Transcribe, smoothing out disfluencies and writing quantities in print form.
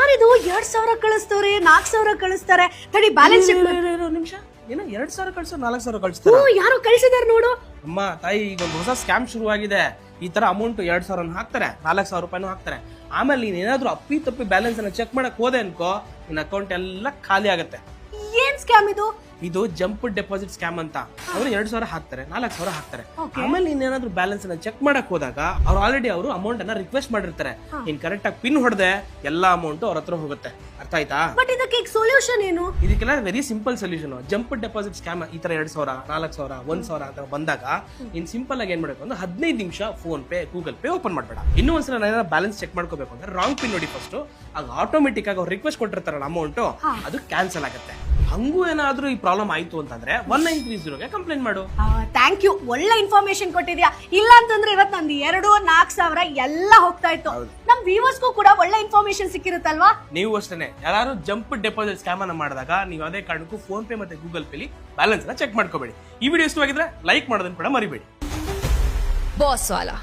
ಯಾರಿದು 2,000 ಕಳಿಸ್ತವ್ರೆ 4,000 ಕಳಿಸ್ತಾರೆ ತಡಿ ಬ್ಯಾಲೆನ್ಸ್ ಚೆಕ್ ನಿಮಿಷ ಏನೋ 2,000 ಕಳ್ಸೋ 4,000 ಕಳಿಸ್ತಾರೆ ಯಾರೋ ಕಳ್ಸಿದಾರೆ ನೋಡು ಅಮ್ಮ ತಾಯಿ ಈಗ ಒಂದು ಹೊಸ ಸ್ಕ್ಯಾಮ್ ಶುರುವಾಗಿದೆ ಈ ತರ ಅಮೌಂಟ್ 2,000 ಹಾಕ್ತಾರೆ 4,000 ರೂಪಾಯಿನೂ ಹಾಕ್ತಾರೆ ಆಮೇಲೆ ನೀನ್ ಏನಾದ್ರು ಅಪ್ಪಿ ತಪ್ಪಿ ಬ್ಯಾಲೆನ್ಸ್ ಅನ್ನ ಚೆಕ್ ಮಾಡಕ್ ಹೋದೆ ಅನ್ಕೋ ನಿನ್ನ ಅಕೌಂಟ್ ಎಲ್ಲ ಖಾಲಿ ಆಗುತ್ತೆ ಏನ್ ಸ್ಕ್ಯಾಮ್ ಇದು ಜಂಪ್ ಡೆಪಾಸಿಟ್ ಸ್ಕ್ಯಾಮ್ ಅಂತ ಅವ್ರು 2,000 ಹಾಕ್ತಾರೆ 4,000 ಹಾಕ್ತಾರೆ ಆಮೇಲೆ ನೀನ್ ಏನಾದ್ರು ಬ್ಯಾಲೆನ್ಸ್ ಅನ್ನ ಚೆಕ್ ಮಾಡಕ್ ಹೋದಾಗ ಅವ್ರು ಆಲ್ರೆಡಿ ಅವರು ಅಮೌಂಟ್ ಅನ್ನ ರಿಕ್ವೆಸ್ಟ್ ಮಾಡಿರ್ತಾರೆ ನೀನ್ ಕರೆಕ್ಟ್ ಆಗಿ ಪಿನ್ ಹೊಡೆದೆ ಎಲ್ಲಾ ಅಮೌಂಟ್ ಅವ್ರ ಹತ್ರ ಹೋಗುತ್ತೆ ಅರ್ಥ ಆಯ್ತಾ ಬಟ್ ಇದಕ್ಕೆ ಸೊಲ್ಯೂಷನ್ ಏನು ಇದಕ್ಕೆಲ್ಲ very simple solution jump deposit scam ಈ ತರ 2,000 4,000 1,000 ಅಂತ ಬಂದಾಗ ನೀನ್ ಸಿಂಪಲ್ ಆಗಿ ಏನ್ ಮಾಡಬೇಕು ಅಂದ್ರೆ 15 ನಿಮಿಷ phone pay Google pay open ಮಾಡ್ಬೇಡ ಇನ್ನೂ ಒಂದ್ಸಲ ನಾನು ಬ್ಯಾಲೆನ್ಸ್ ಚೆಕ್ ಮಾಡ್ಕೋಬೇಕು ಅಂದ್ರೆ ರಾಂಗ್ ಪಿನ್ ನೋಡಿ ಫಸ್ಟ್ ಆಗ ಆಟೋಮೆಟಿಕ್ ಆಗಿ ಅವ್ರು ರಿಕ್ವೆಸ್ಟ್ ಕೊಟ್ಟಿರ್ತಾರಲ್ಲ ಅಮೌಂಟ್ ಅದು ಕ್ಯಾನ್ಸಲ್ ಆಗುತ್ತೆ ಹಂಗೂ ಏನಾದ್ರೂ ಈ ಪ್ರಾಬ್ಲಮ್ ಆಯ್ತು ಅಂತಂದ್ರೆ 1930ಗೆ ಕಂಪ್ಲೇಂಟ್ ಮಾಡು ಥ್ಯಾಂಕ್ ಯು ಒಳ್ಳೆ ಇನ್ಫಾರ್ಮೇಶನ್ ಕೊಟ್ಟಿದ್ಯಾ ಇಲ್ಲ ಅಂತಂದ್ರೆ ಇವತ್ತು ನಂದು 2,000-4,000 ಎಲ್ಲ ಹೋಗ್ತಾ ಇತ್ತು ನಮ್ ವ್ಯೂವರ್ಸ್ಗೂ ಕೂಡ ಒಳ್ಳೆ ಇನ್ಫಾರ್ಮೇಶನ್ ಸಿಕ್ಕಿರುತ್ತಲ್ವಾ ನೀವು ಅಷ್ಟೇ ಯಾರು ಜಂಪ್ ಡೆಪಾಸಿಟ್ ಸ್ಕ್ಯಾಮ್ ಅನ್ನ ಮಾಡಿದಾಗ ನೀವು ಅದೇ ಕಾರಣಕ್ಕೂ ಫೋನ್ ಪೇ ಮತ್ತೆ ಗೂಗಲ್ ಪೇಲಿ ಬ್ಯಾಲೆನ್ಸ್ ನ ಚೆಕ್ ಮಾಡ್ಕೋಬೇಡಿ ಈ ವಿಡಿಯೋ ಇಷ್ಟವಾಗಿದ್ರೆ ಲೈಕ್ ಮಾಡೋದನ್ನ ಕೂಡ ಮರಿಬೇಡಿ बॉस वाला।